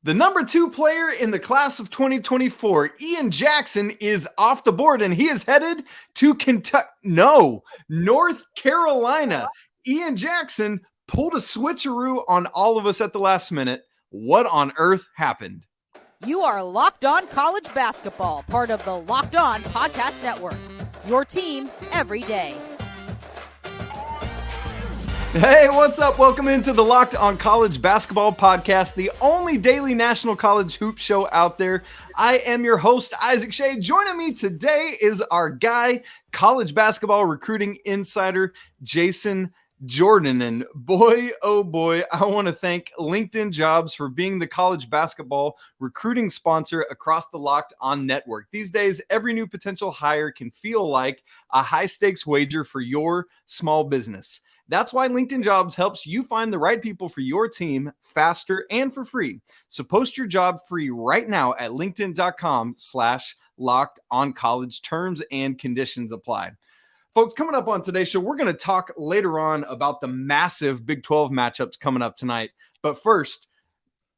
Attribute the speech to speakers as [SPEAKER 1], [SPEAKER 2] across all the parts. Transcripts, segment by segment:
[SPEAKER 1] The number 2 player in the class of 2024, Ian Jackson, is off the board, and he is headed to North Carolina. Ian Jackson pulled a switcheroo on all of us at the last minute. What on earth happened?
[SPEAKER 2] You are Locked On College Basketball, part of the Locked On Podcast Network. Your team every day.
[SPEAKER 1] Hey, what's up? Welcome into the Locked On College Basketball Podcast, the only daily national college hoop show out there. I am your host, Isaac Schade. Joining me today is our guy, college basketball recruiting insider, Jason Jordan. And boy, oh boy, I want to thank LinkedIn Jobs for being the college basketball recruiting sponsor across the Locked On network. These days, every new potential hire can feel like a high-stakes wager for your small business. That's why LinkedIn Jobs helps you find the right people for your team faster and for free. So post your job free right now at linkedin.com/lockedoncollege. Terms and conditions apply. Folks, coming up on today's show, we're going to talk later on about the massive Big 12 matchups coming up tonight. But first,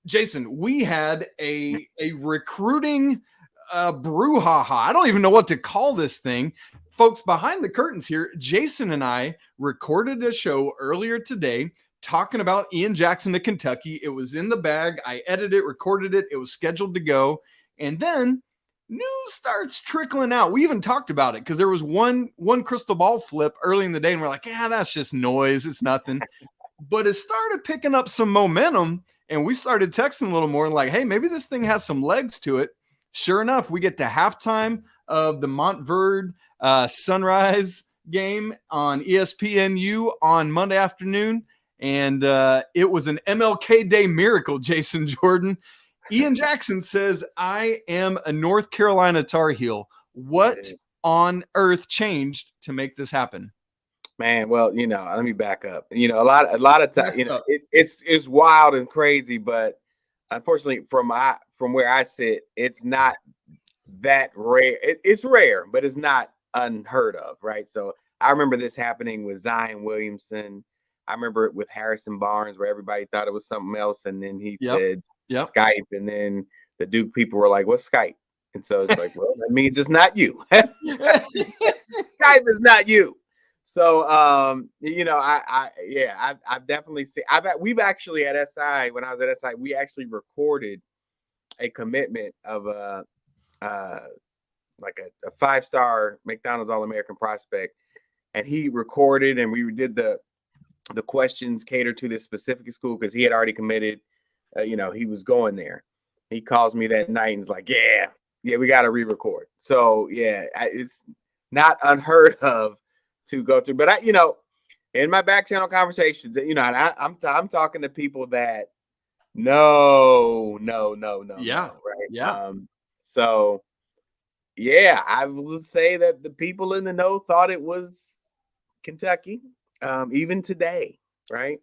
[SPEAKER 1] Jason, we had a recruiting brouhaha. I don't even know what to call this thing. Folks, behind the curtains here, Jason and I recorded a show earlier today talking about Ian Jackson to Kentucky. It was in the bag. I edited it, recorded it. It was scheduled to go. And then news starts trickling out. We even talked about it because there was one crystal ball flip early in the day, and we're like, yeah, that's just noise. It's nothing. But it started picking up some momentum, and we started texting a little more and like, hey, maybe this thing has some legs to it. Sure enough, we get to halftime of the Montverde Sunrise game on ESPNU on Monday afternoon, and it was an MLK Day miracle, Jason Jordan. Ian Jackson says, I am a North Carolina Tar Heel. What on earth changed to make this happen?
[SPEAKER 3] Man, well, let me back up. A lot of times, it's wild and crazy, but unfortunately, from where I sit, it's not that rare. It's rare, but it's not unheard of, right? So I remember this happening with Zion Williamson. I remember it with Harrison Barnes, where everybody thought it was something else, and then he said Skype, and then the Duke people were like, "What's Skype?" And so it's like, well, that means it's not you. Skype is not you. So I've definitely seen. We've actually at SI, when I was at SI, we actually recorded a commitment of a 5-star McDonald's All-American prospect, and he recorded, and we did the questions catered to this specific school because he had already committed. He was going there. He calls me that night and is like, yeah, we got to re-record. So it's not unheard of to go through. But in my back channel conversations, I'm talking to people that no, right? So I would say that the people in the know thought it was Kentucky, even today, right?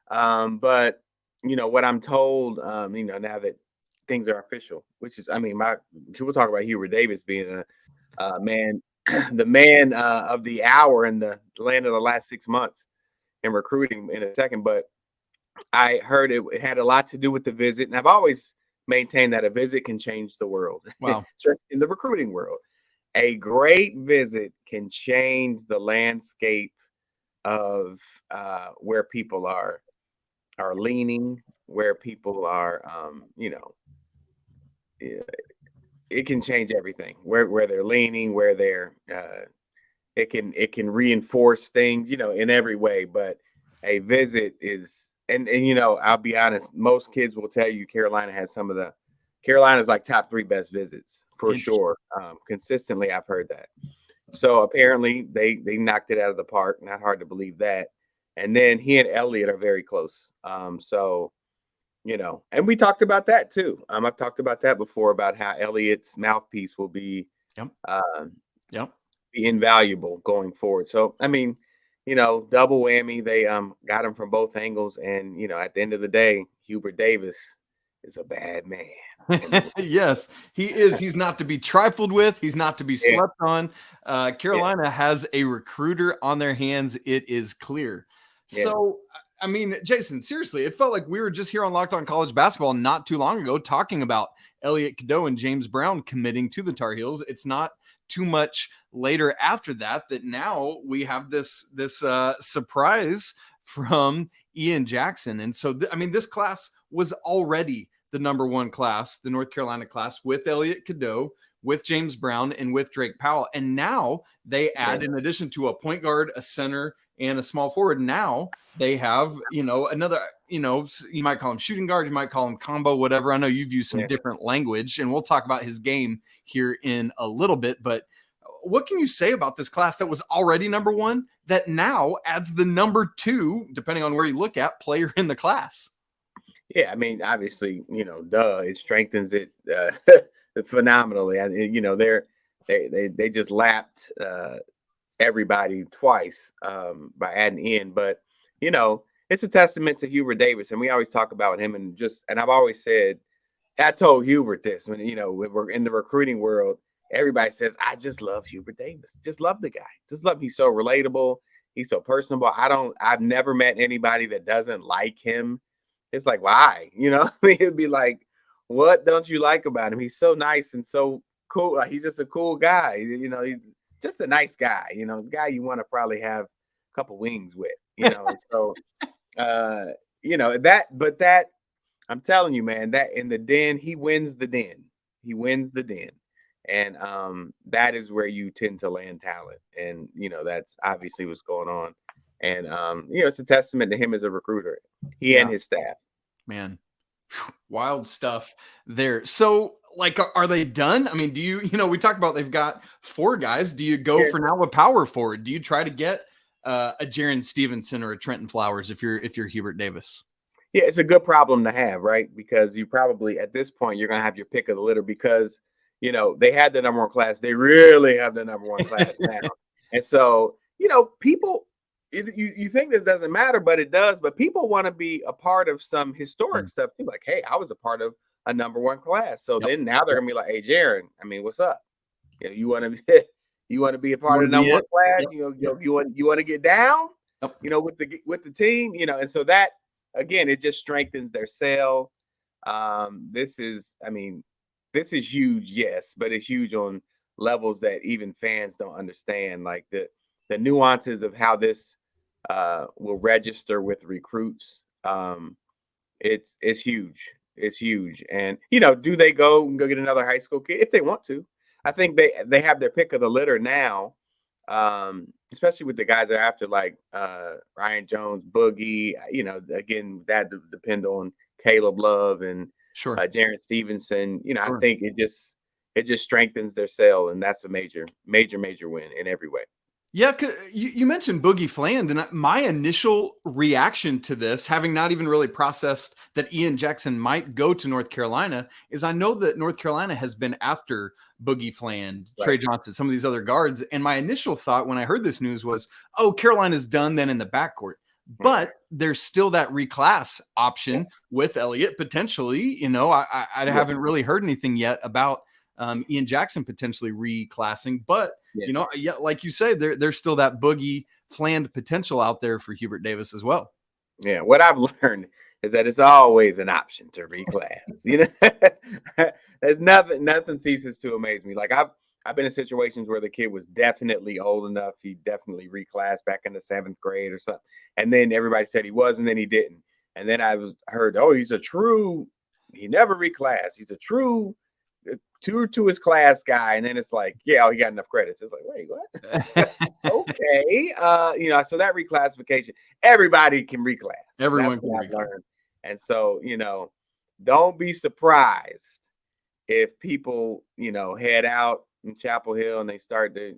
[SPEAKER 3] But what I'm told, now that things are official, which is, we'll talk about Hubert Davis being a man, the man of the hour in the land of the last 6 months in recruiting in a second. But I heard it had a lot to do with the visit, and I've always maintained that a visit can change the world.
[SPEAKER 1] Wow.
[SPEAKER 3] In the recruiting world, a great visit can change the landscape of where people are leaning, where people are, it can change everything. Where they're leaning, where they're, it can reinforce things, in every way. But a visit is, and I'll be honest, most kids will tell you Carolina's like top 3 best visits for sure. Consistently, I've heard that. So apparently they knocked it out of the park. Not hard to believe that. And then he and Elliot are very close. And we talked about that too. I've talked about that before, about how Elliot's mouthpiece will be be invaluable going forward. So, double whammy. They got him from both angles. And, at the end of the day, Hubert Davis is a bad man.
[SPEAKER 1] Yes, he is. He's not to be trifled with. He's not to be slept on. Carolina has a recruiter on their hands. It is clear. So I mean, Jason, seriously, it felt like we were just here on Locked On College Basketball not too long ago talking about Elliot Cadeau and James Brown committing to the Tar Heels. It's not too much later after that now we have this surprise from Ian Jackson. And so, this class was already the number one class, the North Carolina class, with Elliot Cadeau, with James Brown, and with Drake Powell. And now they add, in addition to a point guard, a center, and a small forward, now they have, another, you might call him shooting guard, you might call him combo, whatever. I know you've used some different language, and we'll talk about his game here in a little bit. But what can you say about this class that was already number one that now adds the number two, depending on where you look at, player in the class?
[SPEAKER 3] Yeah, I mean, obviously, it strengthens it phenomenally. They just lapped everybody twice by adding in, but it's a testament to Hubert Davis, and we always talk about him, and I've always said, I told Hubert this when we're in the recruiting world, everybody says, I just love Hubert Davis, just love the guy, just love him. He's so relatable, he's so personable. I've never met anybody that doesn't like him. It's like, why? It'd be like, what don't you like about him? He's so nice and so cool. Like, he's just a cool guy. He's just a nice guy. The guy you want to probably have a couple wings with. So, that I'm telling you, man, that in the den, he wins the den. He wins the den, and that is where you tend to land talent, and that's obviously what's going on. And it's a testament to him as a recruiter. He and his staff.
[SPEAKER 1] Man, wild stuff there. So, are they done? I mean, do you, we talked about they've got 4 guys. Do you go for now a power forward? Do you try to get a Jaron Stevenson or a Trenton Flowers if you're Hubert Davis?
[SPEAKER 3] Yeah, it's a good problem to have, right? Because you probably at this point you're gonna have your pick of the litter because they had the number one class. They really have the number one class now, and so people. You think this doesn't matter, but it does. But people want to be a part of some historic stuff too. Like, hey, I was a part of a number one class. So then now they're gonna be like, hey, Jaron, I mean, what's up? You want to be a part of the number one class? You want to get down? With the team. And so that again, it just strengthens their sale. This is huge, yes, but it's huge on levels that even fans don't understand, like the nuances of how this will register with recruits. It's huge. It's huge. And, do they go get another high school kid if they want to? I think they have their pick of the litter now, especially with the guys that are after, like Ryan Jones, Boogie. Again, that depend on Caleb Love and Jaron Stevenson. I think it just strengthens their sale, and that's a major win in every way.
[SPEAKER 1] Yeah, you mentioned Boogie Fland, and my initial reaction to this, having not even really processed that Ian Jackson might go to North Carolina, is I know that North Carolina has been after Boogie Fland, Tre Johnson, some of these other guards, and my initial thought when I heard this news was, oh, Carolina's done then in the backcourt. But there's still that reclass option with Elliot potentially. I haven't really heard anything yet about Ian Jackson potentially reclassing, but like you say, there's still that Boogie Fland potential out there for Hubert Davis as well.
[SPEAKER 3] Yeah, what I've learned is that it's always an option to reclass. There's nothing ceases to amaze me. Like I've been in situations where the kid was definitely old enough, he definitely reclassed back in the 7th grade or something, and then everybody said he was, and then he didn't, and then I heard, oh, he never reclassed. He's a true to his class guy, and then it's like, he got enough credits. It's like, wait, what? Okay, so that reclassification, everybody can reclass.
[SPEAKER 1] Everyone can reclass.
[SPEAKER 3] And so, don't be surprised if people, head out in Chapel Hill and they start to,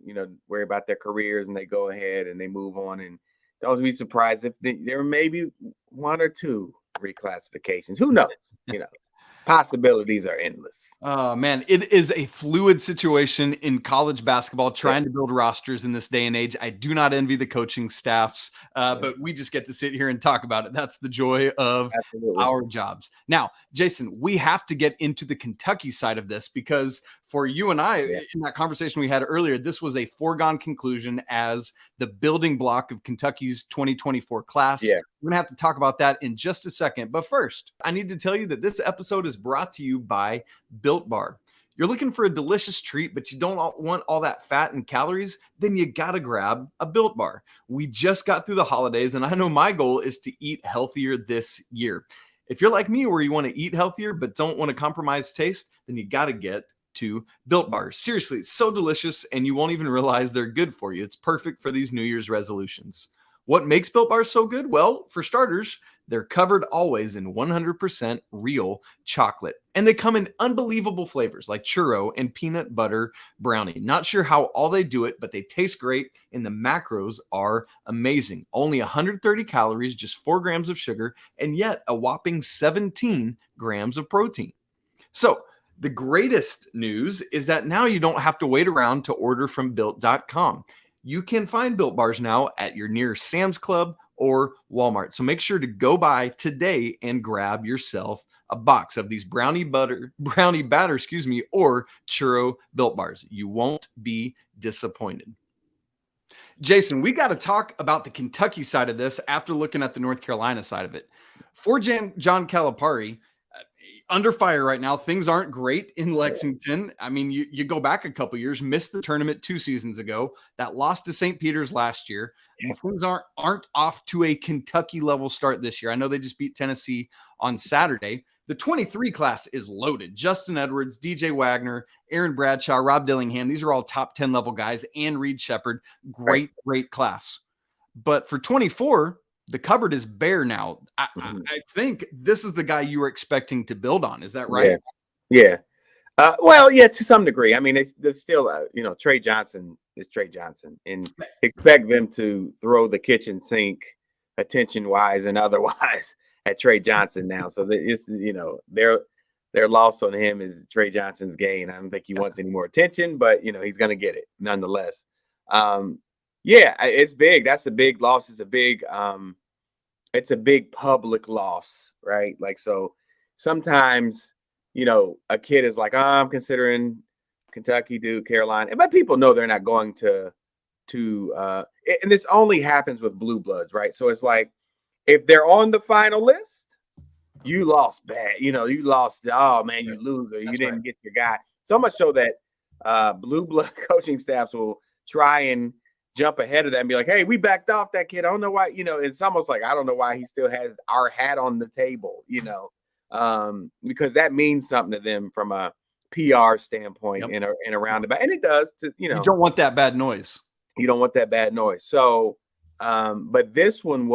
[SPEAKER 3] worry about their careers and they go ahead and they move on. And don't be surprised if there may be 1 or 2 reclassifications. Who knows? Possibilities are endless.
[SPEAKER 1] Oh man, it is a fluid situation in college basketball trying to build rosters in this day and age. I do not envy the coaching staffs, but we just get to sit here and talk about it. That's the joy of our jobs. Now, Jason, we have to get into the Kentucky side of this because for you and I, in that conversation we had earlier, this was a foregone conclusion as the building block of Kentucky's 2024 class.
[SPEAKER 3] Yeah.
[SPEAKER 1] We're going to have to talk about that in just a second. But first, I need to tell you that this episode is brought to you by Built Bar. You're looking for a delicious treat, but you don't want all that fat and calories? Then you got to grab a Built Bar. We just got through the holidays, and I know my goal is to eat healthier this year. If you're like me, where you want to eat healthier but don't want to compromise taste, then you got to get to Built Bars. Seriously, it's so delicious, and you won't even realize they're good for you. It's perfect for these New Year's resolutions. What makes Built Bars so good? Well, for starters, they're covered always in 100% real chocolate. And they come in unbelievable flavors like churro and peanut butter brownie. Not sure how all they do it, but they taste great and the macros are amazing. Only 130 calories, just 4 grams of sugar, and yet a whopping 17 grams of protein. So the greatest news is that now you don't have to wait around to order from Built.com. You can find Built Bars now at your nearest Sam's Club or Walmart. So make sure to go by today and grab yourself a box of these brownie batter, or churro Built Bars. You won't be disappointed. Jason, we got to talk about the Kentucky side of this after looking at the North Carolina side of it. For John Calipari, under fire right now. Things aren't great in Lexington. I mean, you go back a couple years, missed the tournament 2 seasons ago, that lost to St. Peter's last year. And things aren't off to a Kentucky level start this year. I know they just beat Tennessee on Saturday. The 23 class is loaded. Justin Edwards, DJ Wagner, Aaron Bradshaw, Rob Dillingham. These are all top 10 level guys, and Reed Shepherd. Great class. But for 24, the cupboard is bare now. I think this is the guy you were expecting to build on. Is that right?
[SPEAKER 3] Yeah. Well, yeah, to some degree. I mean, it's still, Tre Johnson is Tre Johnson, and expect them to throw the kitchen sink attention-wise and otherwise at Tre Johnson now. So it's, their loss on him is Tre Johnson's gain. I don't think he wants any more attention, but, he's going to get it nonetheless. Yeah, it's big. That's a big loss. It's a big public loss, right? Like, so sometimes, a kid is like, I'm considering Kentucky, Duke, Carolina. But people know they're not going to and this only happens with blue bloods, right? So it's like, if they're on the final list, you lost bad. You lost, oh man, you lose, or you didn't get your guy. So much so that blue blood coaching staffs will try and jump ahead of that and be like, hey, we backed off that kid. I don't know why, it's almost like, I don't know why he still has our hat on the table, because that means something to them from a PR standpoint in a roundabout. And it does to,
[SPEAKER 1] you don't want that bad noise.
[SPEAKER 3] You don't want that bad noise. So, but this one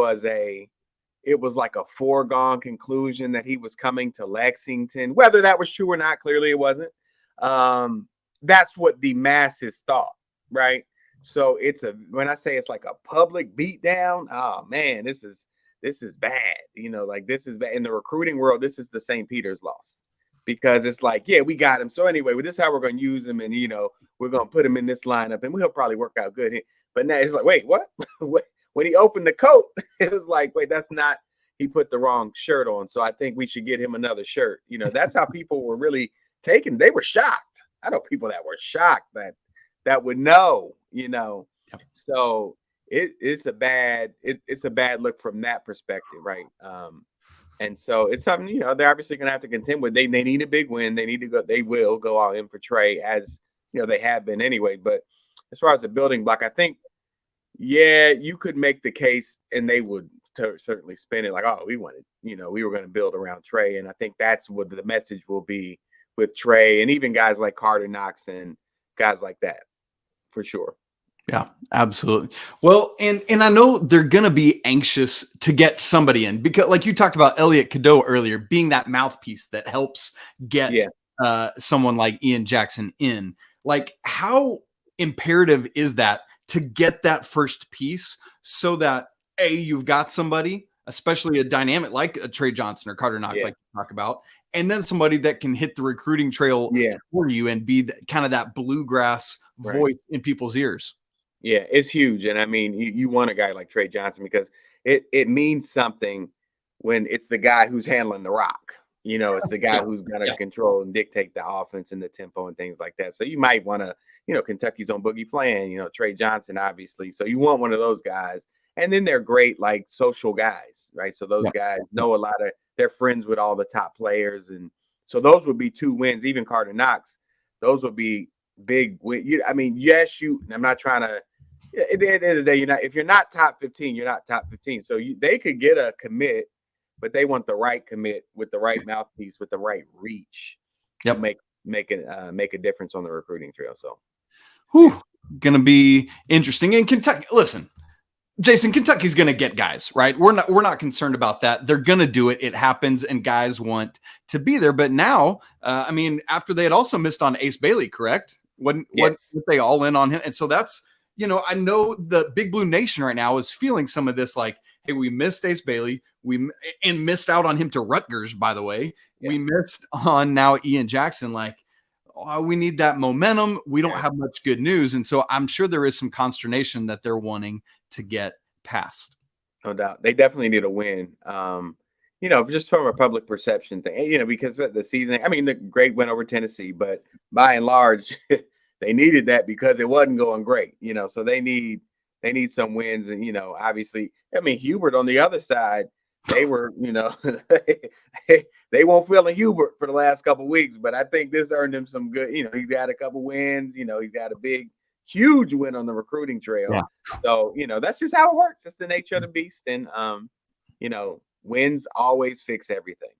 [SPEAKER 3] it was like a foregone conclusion that he was coming to Lexington, whether that was true or not. Clearly it wasn't. That's what the masses thought, right? So when I say it's like a public beatdown, oh man, this is bad. This is bad. In the recruiting world, this is the St. Peter's loss, because it's like, yeah, we got him. So anyway, this is how we're going to use him. And, we're going to put him in this lineup and he'll probably work out good. But now it's like, wait, what? When he opened the coat, it was like, wait, that's not, he put the wrong shirt on. So I think we should get him another shirt. That's how people were really taken. They were shocked. I know people that were shocked that would know, So it's a bad look from that perspective, right? And so it's something, they're obviously going to have to contend with. They need a big win. They will go all in for Tre, as they have been anyway. But as far as the building block, I think, yeah, you could make the case, and they would certainly spin it like, oh, we wanted, we were going to build around Tre. And I think that's what the message will be with Tre, and even guys like Carter Knox and guys like that, for sure.
[SPEAKER 1] Yeah, absolutely. Well, and I know they're going to be anxious to get somebody in, because like you talked about Elliot Cadeau earlier, being that mouthpiece that helps get someone like Ian Jackson in. Like, how imperative is that to get that first piece so that A, you've got somebody especially a dynamic like a Tre Johnson or Carter Knox,
[SPEAKER 3] Yeah.
[SPEAKER 1] like you talk about, and then somebody that can hit the recruiting trail for you and be kind of that bluegrass voice in people's ears.
[SPEAKER 3] Yeah, it's huge. And I mean, you want a guy like Tre Johnson because it means something when it's the guy who's handling the rock. You know, it's the guy who's going to control and dictate the offense and the tempo and things like that. So you might want to, Kentucky's on Boogie playing, Tre Johnson, obviously. So you want one of those guys. And then they're great, like social guys, right? So those guys know they're friends with all the top players. And so those would be 2 wins, even Carter Knox. Those would be big win. I'm not trying to, at the end of the day, if you're not top 15, you're not top 15. So they could get a commit, but they want the right commit with the right mouthpiece, with the right reach to make a difference on the recruiting trail. So,
[SPEAKER 1] gonna be interesting. And Kentucky, listen, Jason, Kentucky's gonna get guys, right? We're not concerned about that. They're gonna do it. It happens, and guys want to be there. But now, after they had also missed on Ace Bailey, correct? Wasn't they all in on him? And so that's. I know the Big Blue Nation right now is feeling some of this, like, hey, we missed Ace Bailey. And missed out on him to Rutgers, by the way. Yeah. We missed on now Ian Jackson. Like, we need that momentum. We don't have much good news. And so I'm sure there is some consternation that they're wanting to get past.
[SPEAKER 3] No doubt. They definitely need a win. Just from a public perception thing, because the season, the great win over Tennessee, but by and large, they needed that because it wasn't going great, so they need some wins. And, obviously, Hubert on the other side, they were, they won't feel a Hubert for the last couple of weeks, but I think this earned him some good, he's got a couple wins, he's got a huge win on the recruiting trail. Yeah. So, that's just how it works. It's the nature of the beast. And, wins always fix everything.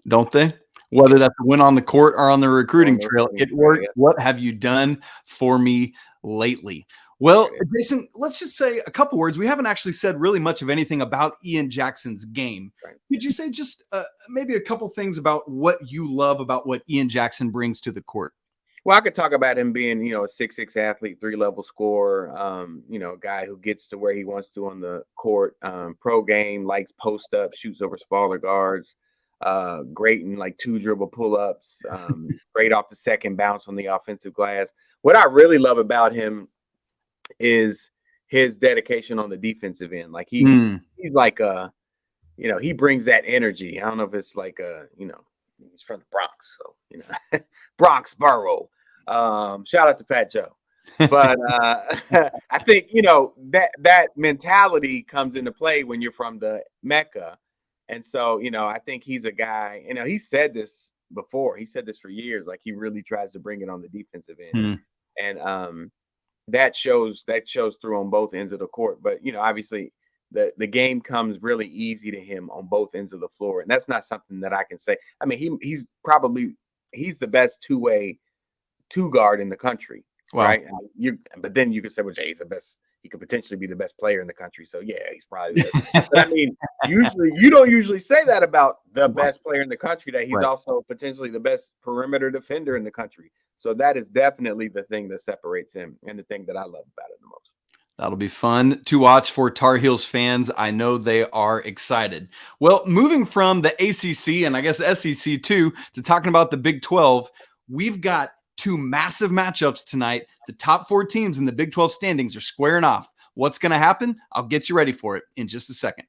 [SPEAKER 1] Don't they? Whether that's a win on the court or on the recruiting trail, it worked. Yeah. What have you done for me lately? Well, Jason, let's just say a couple words. We haven't actually said really much of anything about Ian Jackson's game. Right. Could you say just maybe a couple things about what you love about what Ian Jackson brings to the court?
[SPEAKER 3] Well, I could talk about him being, a 6'6" athlete, 3-level scorer, a guy who gets to where he wants to on the court, pro game, likes post up, shoots over smaller guards. Great in like 2 dribble pull-ups, great off the second bounce on the offensive glass. What I really love about is his dedication on the defensive end. Like he's like he brings that energy. I don't know if it's like he's from the Bronx, so Bronx borough. Shout out to Pat Joe. But I think that mentality comes into play when you're from the Mecca. And so, I think he's a guy, he said this before. He said this for years. Like, he really tries to bring it on the defensive end. And that shows through on both ends of the court. But, obviously, the game comes really easy to him on both ends of the floor. And that's not something that I can say. He's the best two-way guard in the country. Wow. Right. But then you could say, well, Jay, he's the best. He could potentially be the best player in the country. So yeah, he's probably the best. But usually you don't usually say that about the best player in the country, that he's also potentially the best perimeter defender in the country. So that is definitely the thing that separates him and the thing that I love about it the most.
[SPEAKER 1] That'll be fun to watch for Tar Heels fans. I know they are excited. Well, moving from the ACC and I guess SEC too, to talking about the Big 12, we've got 2 massive matchups tonight. The top 4 teams in the Big 12 standings are squaring off. What's going to happen? I'll get you ready for it in just a second.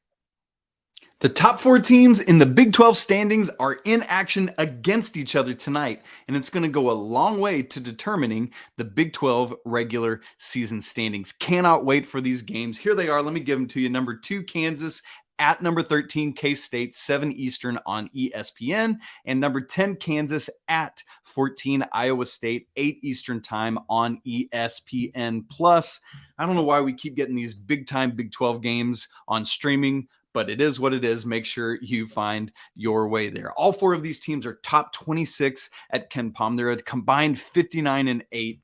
[SPEAKER 1] The top 4 teams in the Big 12 standings are in action against each other tonight, and it's going to go a long way to determining the Big 12 regular season standings. Cannot wait for these games. Here they are. Let me give them to you. Number 2, Kansas at number 13, K-State, 7 Eastern on ESPN. And number 10, Kansas at 14, Iowa State, 8 Eastern time on ESPN+. I don't know why we keep getting these big-time Big 12 games on streaming, but it is what it is. Make sure you find your way there. All 4 of these teams are top 26 at KenPom. They're a combined 59-8.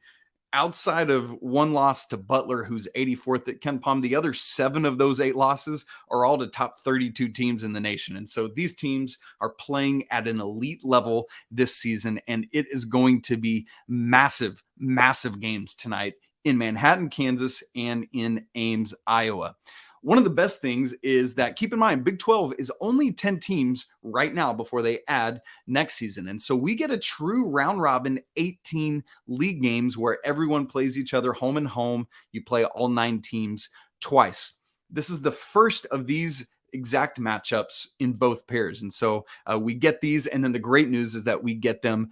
[SPEAKER 1] Outside of 1 loss to Butler, who's 84th at KenPom, the other 7 of those 8 losses are all to top 32 teams in the nation. And so these teams are playing at an elite level this season, and it is going to be massive, massive games tonight in Manhattan, Kansas, and in Ames, Iowa. one of the best things is that, keep in mind, Big 12 is only 10 teams right now before they add next season. And so we get a true round robin 18 league games where everyone plays each other home and home. You play all 9 teams twice. This is the first of these exact matchups in both pairs. And so we get these. And then the great news is that we get them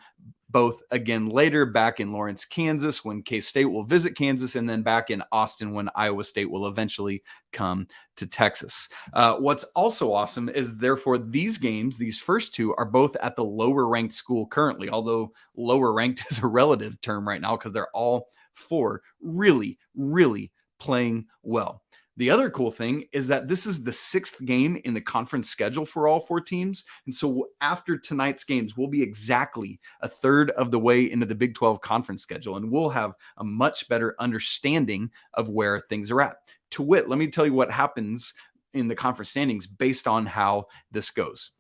[SPEAKER 1] both again later, back in Lawrence, Kansas, when K-State will visit Kansas, and then back in Austin when Iowa State will eventually come to Texas. What's also awesome is, therefore, these games, these first 2, are both at the lower ranked school currently, although lower ranked is a relative term right now because they're all 4 really, really playing well. The other cool thing is that this is the 6th game in the conference schedule for all 4 teams. And so after tonight's games, we'll be exactly a third of the way into the Big 12 conference schedule, and we'll have a much better understanding of where things are at. To wit, let me tell you what happens in the conference standings based on how this goes.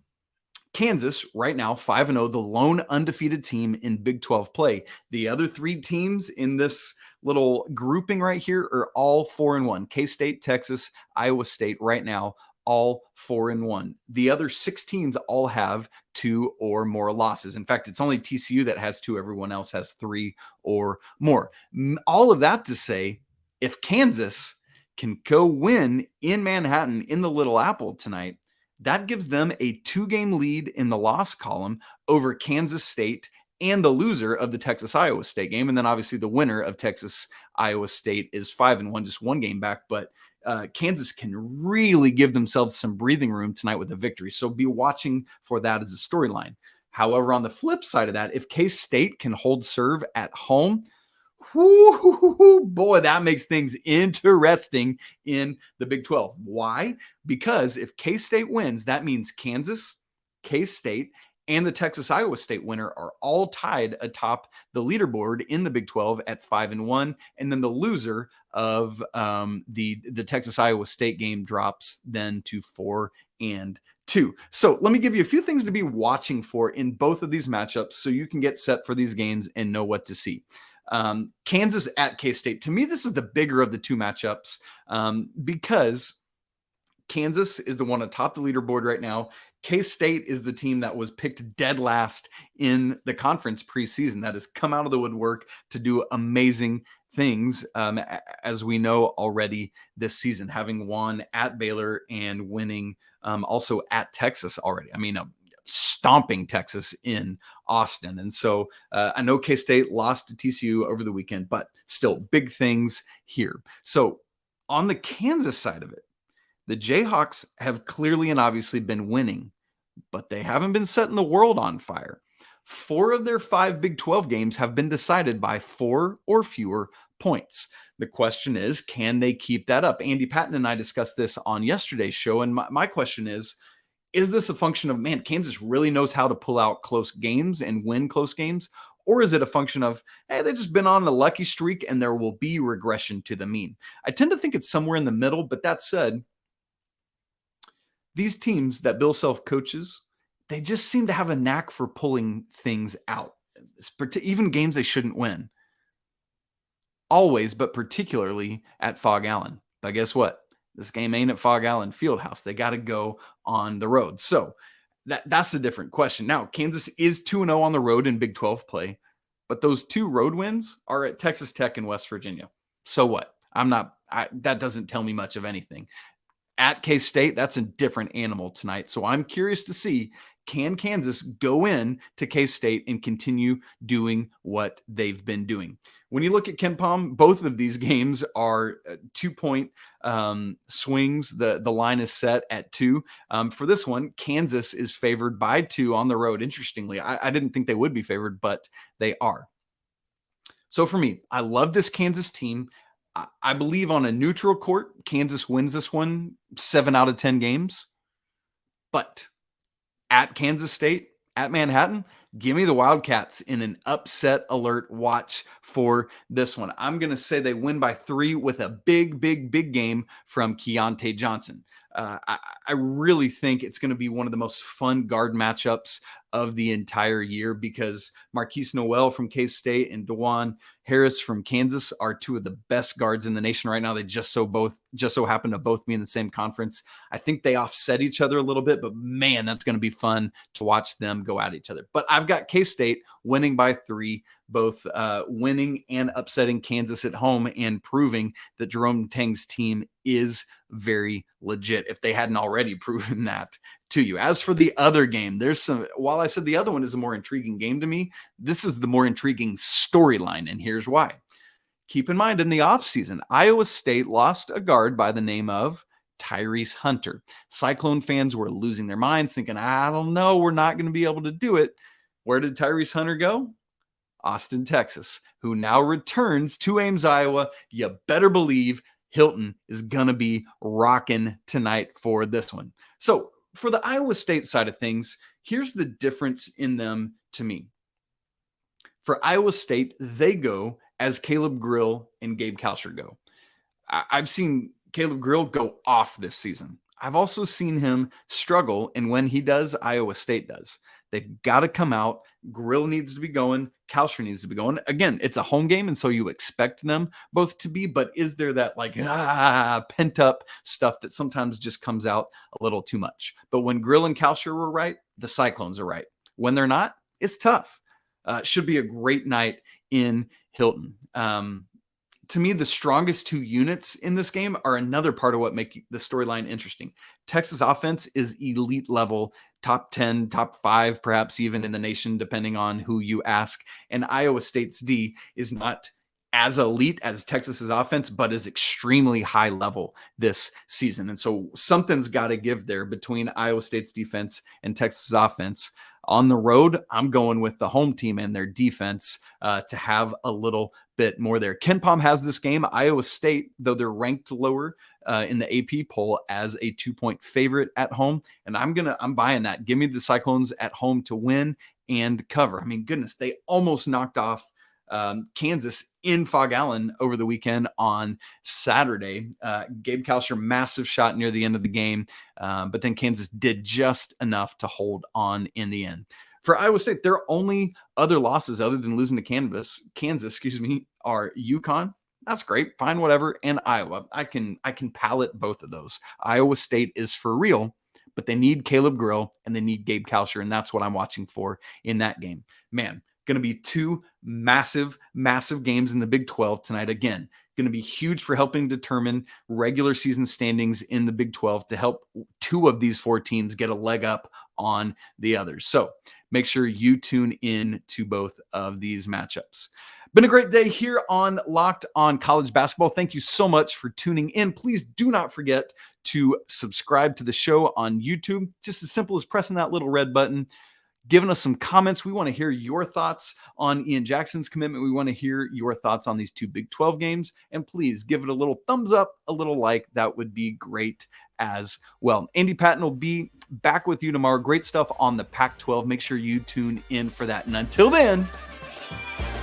[SPEAKER 1] Kansas, right now, 5-0, the lone undefeated team in Big 12 play. The other 3 teams in this little grouping right here are all 4-1. K-State, Texas, Iowa State right now, all 4-1. The other 6 teams all have 2 or more losses. In fact, it's only TCU that has 2. Everyone else has 3 or more. All of that to say, if Kansas can go win in Manhattan in the Little Apple tonight, that gives them a 2-game lead in the loss column over Kansas State and the loser of the Texas-Iowa State game. And then obviously the winner of Texas-Iowa State is 5-1, just 1 game back. But Kansas can really give themselves some breathing room tonight with a victory. So be watching for that as a storyline. However, on the flip side of that, if K-State can hold serve at home, boy, that makes things interesting in the Big 12. Why? Because if K-State wins, that means Kansas, K-State, and the Texas-Iowa State winner are all tied atop the leaderboard in the Big 12 at 5-1. And then the loser of the Texas-Iowa State game drops then to 4-2. So let me give you a few things to be watching for in both of these matchups so you can get set for these games and know what to see. Kansas at K-State. To me, this is the bigger of the 2 matchups because Kansas is the one atop the leaderboard right now. K-State is the team that was picked dead last in the conference preseason, that has come out of the woodwork to do amazing things, as we know already this season, having won at Baylor and winning also at Texas already. I mean, stomping Texas in Austin. And so I know K-State lost to TCU over the weekend, but still big things here. So on the Kansas side of it, the Jayhawks have clearly and obviously been winning, but they haven't been setting the world on fire. 4 of their 5 Big 12 games have been decided by 4 or fewer points. The question is, can they keep that up? Andy Patton and I discussed this on yesterday's show, and my question is this a function of, man, Kansas really knows how to pull out close games and win close games? Or is it a function of, hey, they've just been on a lucky streak and there will be regression to the mean? I tend to think it's somewhere in the middle, but that said, these teams that Bill Self coaches, they just seem to have a knack for pulling things out, even games they shouldn't win. Always, but particularly at Fog Allen. But guess what? This game ain't at Fog Allen Fieldhouse. They got to go on the road. So that's a different question. Now, Kansas is 2-0 on the road in Big 12 play, but those 2 road wins are at Texas Tech and West Virginia. So what? That doesn't tell me much of anything. At K-State, that's a different animal tonight. So I'm curious to see, can Kansas go in to K-State and continue doing what they've been doing? When you look at KenPom, both of these games are 2-point swings. The line is set at 2. For this one, Kansas is favored by 2 on the road. Interestingly, I didn't think they would be favored, but they are. So for me, I love this Kansas team. I believe on a neutral court, Kansas wins this one 7 out of 10 games. But at Kansas State, at Manhattan, give me the Wildcats in an upset alert watch for this one. I'm going to say they win by 3 with a big game from Tre Johnson. I really think it's going to be one of the most fun guard matchups of the entire year, because Marquise Noel from K-State and DeJuan Harris from Kansas are two of the best guards in the nation right now. They just so happen to both be in the same conference. I think they offset each other a little bit, but man, that's going to be fun to watch them go at each other. But I've got K-State winning by 3, both winning and upsetting Kansas at home and proving that Jerome Tang's team is very legit, if they hadn't already proven that to you. As for the other game, while I said the other one is a more intriguing game to me, this is the more intriguing storyline, and here's why. Keep in mind, in the offseason, Iowa State lost a guard by the name of Tyrese Hunter. Cyclone fans were losing their minds, thinking, I don't know, we're not going to be able to do it. Where did Tyrese Hunter go? Austin, Texas, who now returns to Ames, Iowa. You better believe Hilton is going to be rocking tonight for this one. So for the Iowa State side of things, here's the difference in them to me. For Iowa State, they go as Caleb Grill and Gabe Kalsher go. I've seen Caleb Grill go off this season. I've also seen him struggle, and when he does, Iowa State does. They've got to come out. Grill needs to be going. Kalsher needs to be going. Again, it's a home game, and so you expect them both to be, but is there that pent-up stuff that sometimes just comes out a little too much? But when Grill and Kalsher were right, the Cyclones are right. When they're not, it's tough. Should be a great night in Hilton. To me, the strongest 2 units in this game are another part of what make the storyline interesting. Texas offense is elite level, top 10, top 5, perhaps even in the nation, depending on who you ask. And Iowa State's D is not as elite as Texas's offense, but is extremely high level this season. And so something's got to give there between Iowa State's defense and Texas's offense. On the road, I'm going with the home team and their defense to have a little bit more there. KenPom has this game. Iowa State, though they're ranked lower in the AP poll, as a 2-point favorite at home. And I'm buying that. Give me the Cyclones at home to win and cover. I mean, goodness, they almost knocked off Kansas in Fog Allen over the weekend on Saturday. Gabe Kalsher, massive shot near the end of the game, but then Kansas did just enough to hold on in the end. For Iowa State, their only other losses other than losing to Kansas, are UConn. That's great. Fine, whatever. And Iowa. I can palate both of those. Iowa State is for real, but they need Caleb Grill and they need Gabe Kalsher, and that's what I'm watching for in that game. Man, going to be 2 massive, massive games in the Big 12 tonight. Again, going to be huge for helping determine regular season standings in the Big 12 to help 2 of these 4 teams get a leg up on the others. So make sure you tune in to both of these matchups. Been a great day here on Locked On College Basketball. Thank you so much for tuning in. Please do not forget to subscribe to the show on YouTube. Just as simple as pressing that little red button. Giving us some comments. We want to hear your thoughts on Ian Jackson's commitment. We want to hear your thoughts on these 2 Big 12 games. And please give it a little thumbs up, a little like. That would be great as well. Andy Patton will be back with you tomorrow. Great stuff on the Pac-12. Make sure you tune in for that. And until then,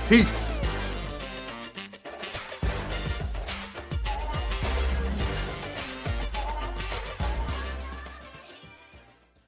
[SPEAKER 1] peace.